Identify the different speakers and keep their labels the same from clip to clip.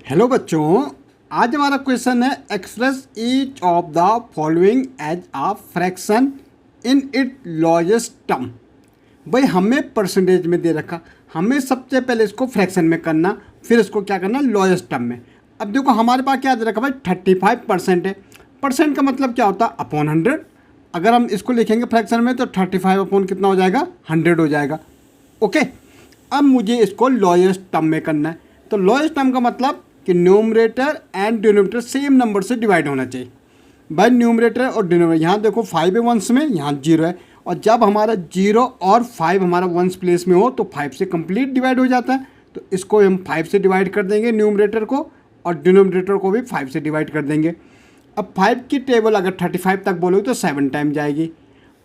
Speaker 1: Hello बच्चों, आज हमारा क्वेश्चन है express each of the following as a fraction in it largest term. भाई हमें परसेंटेज में दे रखा, हमें सबसे पहले इसको फ्रैक्शन में करना, फिर इसको क्या करना लॉर्जेस्ट टर्म में। अब देखो हमारे पास क्या दे रखा भाई 35% है। परसेंट का मतलब क्या होता है अपॉन 100। अगर हम इसको लिखेंगे फ्रैक्शन में तो 35 अपॉन कितना हो जाएगा 100 हो जाएगा। ओके, अब मुझे इसको लोएस्ट टर्म में करना है। तो लोएस्ट टर्म का मतलब कि numerator and denominator same number से डिवाइड होना चाहिए। भाई न्यूमरेटर और डिनोमिनेटर, यहाँ देखो 5 है वंस में, यहाँ 0 है, और जब हमारा 0 और 5 हमारा वंस प्लेस में हो तो 5 से कंप्लीट डिवाइड हो जाता है। तो इसको हम 5 से डिवाइड कर देंगे न्यूमरेटर को, और डिनोमिनेटर को भी 5 से डिवाइड कर देंगे। अब 5 की टेबल अगर 35 तक बोलोगे तो 7 टाइम जाएगी,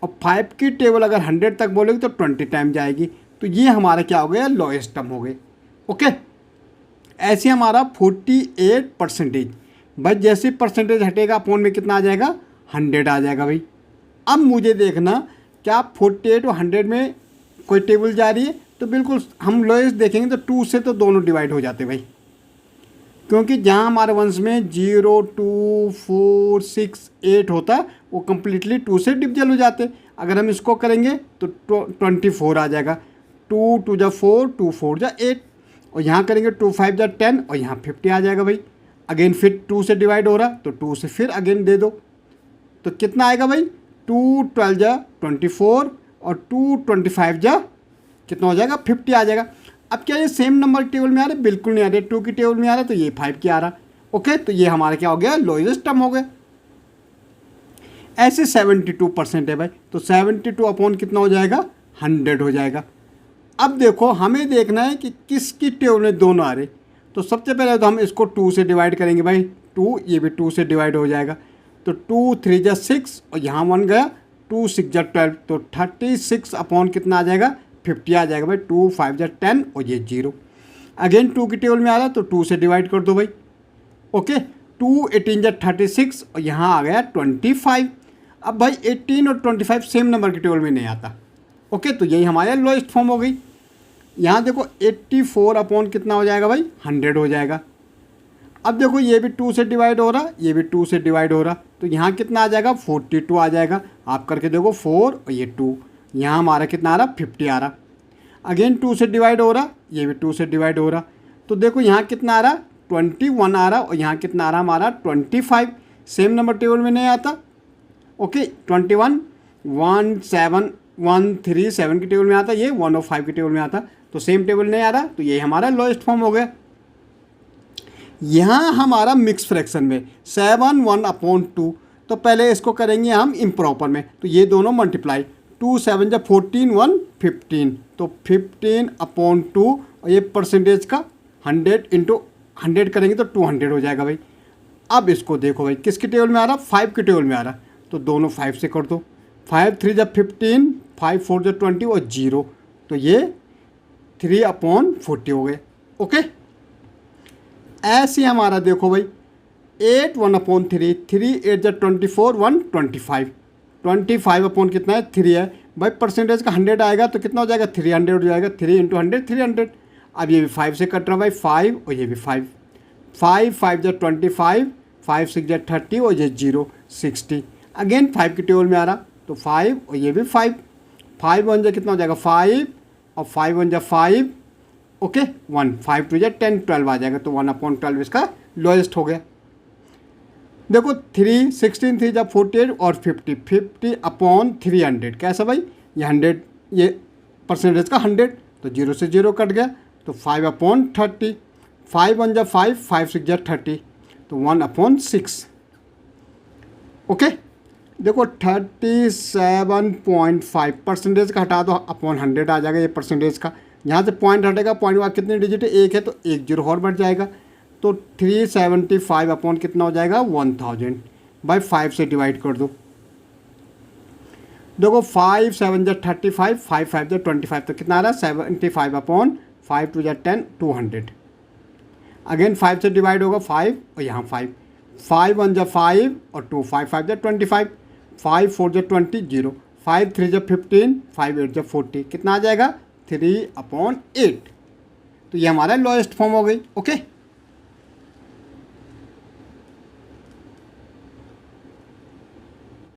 Speaker 1: और 5 की टेबल अगर 100 तक बोलोगे तो 20 टाइम जाएगी। तो ये हमारा क्या हो गया लोएस्ट टर्म हो गए। ओके, ऐसे हमारा 48%। भाई जैसे परसेंटेज हटेगा अपॉन में कितना आ जाएगा 100 आ जाएगा भाई। अब मुझे देखना क्या 48 और 100 में कोई टेबल जा रही है, तो बिल्कुल हम लोएस्ट देखेंगे तो 2 से तो दोनों डिवाइड हो जाते भाई, क्योंकि जहाँ हमारे वंश में 0, 2, 4, 6, 8 होता है वो कम्प्लीटली 2 से डिविजन हो जाते। अगर हम इसको करेंगे तो 24 आ जाएगा। 2 2 जा 4, 2 4 जा 8, और यहाँ करेंगे 2 5 जा 10, और यहाँ 50 आ जाएगा भाई। अगेन फिर 2 से डिवाइड हो रहा तो 2 से फिर अगेन दे दो, तो कितना आएगा भाई 2 12 जा 24, और 2 25 जा कितना हो जाएगा 50 आ जाएगा। अब क्या ये सेम नंबर टेबल में आ रहे? बिल्कुल नहीं आ रहे। 2 की टेबल में आ रहा तो ये 5 की आ रहा। ओके, तो ये हमारा क्या हो गया लोएस्ट टर्म हो गया। ऐसे 72% है भाई, तो 72 अपॉन कितना हो जाएगा 100 हो जाएगा। अब देखो हमें देखना है कि किसकी टेबल में दोनों आ रहे। तो सबसे पहले तो हम इसको 2 से डिवाइड करेंगे भाई, 2 ये भी 2 से डिवाइड हो जाएगा। तो 2 3 जा 6, और यहाँ 1 गया, 2 6 जा 12, तो 36 अपॉन कितना आ जाएगा 50 आ जाएगा भाई। 2 5 जा 10, और ये 0। अगेन 2 की टेबल में आ रहा तो 2 से डिवाइड कर दो भाई। ओके, 2 18 जा 36, और यहाँ आ गया 25। अब भाई 18 और 25 सेम नंबर की टेबल में नहीं आता। ओके, तो यही हमारे लोएस्ट फॉर्म हो गई। यहाँ देखो 84 अपॉन कितना हो जाएगा भाई 100 हो जाएगा। अब देखो ये भी 2 से डिवाइड हो रहा, ये भी 2 से डिवाइड हो रहा, तो यहाँ कितना आ जाएगा 42 आ जाएगा। आप करके देखो 4 और ये 2, यहाँ हमारा कितना आ रहा 50 आ रहा। अगेन 2 से डिवाइड हो रहा, ये भी 2 से डिवाइड हो रहा, तो देखो यहाँ कितना आ रहा 21 आ रहा, और यहाँ कितना आ रहा हमारा 25। सेम नंबर टेबल में नहीं आता। ओके, 21 1 7 1 3 7 की टेबल में आता, ये 1 और 5 की टेबल में आता, तो सेम टेबल नहीं आ रहा, तो ये हमारा लोएस्ट फॉर्म हो गया। यहाँ हमारा मिक्स फ्रैक्शन में 7 1 अपॉन 2, तो पहले इसको करेंगे हम इम्प्रॉपर में, तो ये दोनों मल्टीप्लाई, 2 7 जा 14 1 15, तो 15 अपॉन 2, और ये परसेंटेज का 100 इंटू 100 करेंगे तो 200 हो जाएगा भाई। अब इसको देखो भाई किसकी टेबल में आ रहा 5 की टेबल में आ रहा, तो दोनों 5 से कर दो। 5 3 जा 15, 5 4 जा 20, और 0, तो ये 3 अपॉन 40 हो गए। ओके, ऐसे हमारा देखो भाई 8 1 अपॉन 3, 3 8 जा 24, 1 25, 25 अपॉन कितना है 3 है भाई। परसेंटेज का 100 आएगा तो कितना हो जाएगा 300 हो जाएगा। 3 इंटू 100 300। अब ये भी 5 से कट रहा भाई 5, और ये भी 5, 5 5 जा 25, 5 6 जा 30, और ये 0 60। अगेन 5 की टेबल में आ रहा तो 5, और ये भी 5, 5 1 जा कितना हो जाएगा 5, और 5 1 जा 5। ओके, 1 5 2 जा 10 12 आ जाएगा, तो 1 अपॉन 12 इसका लोएस्ट हो गया। देखो 3 16 3 जा 48, और 50 50 अपॉन 300 कैसा भाई, ये 100, ये परसेंटेज का 100, तो 0 से 0 कट गया, तो 5 अपॉन 30, 5 1 जा 5, 5 6 जा 30, तो 1 अपॉन 6। ओके, देखो 37.5 परसेंटेज का हटा दो अपॉन 100 आ जाएगा ये परसेंटेज का। यहाँ से पॉइंट हटेगा, पॉइंट वहाँ कितने डिजिट है 1 है, तो 1 0 और बढ़ जाएगा, तो 375 अपॉन कितना हो जाएगा 1000 बाई 5 से डिवाइड कर दो। देखो 5 7 जा 35, 5 5 जा 25, तो कितना आ रहा है 75 अपॉन 5 2 जा 10 200। अगेन 5 से डिवाइड होगा 5, और यहाँ 5, 5 1 जा 5, और 2 5 5 जा 25, 5 4 जा 20 0, 5 3 जा 15, 5 8 जा 40, कितना आ जाएगा 3 अपॉन 8। तो ये हमारा लोएस्ट फॉर्म हो गई। ओके।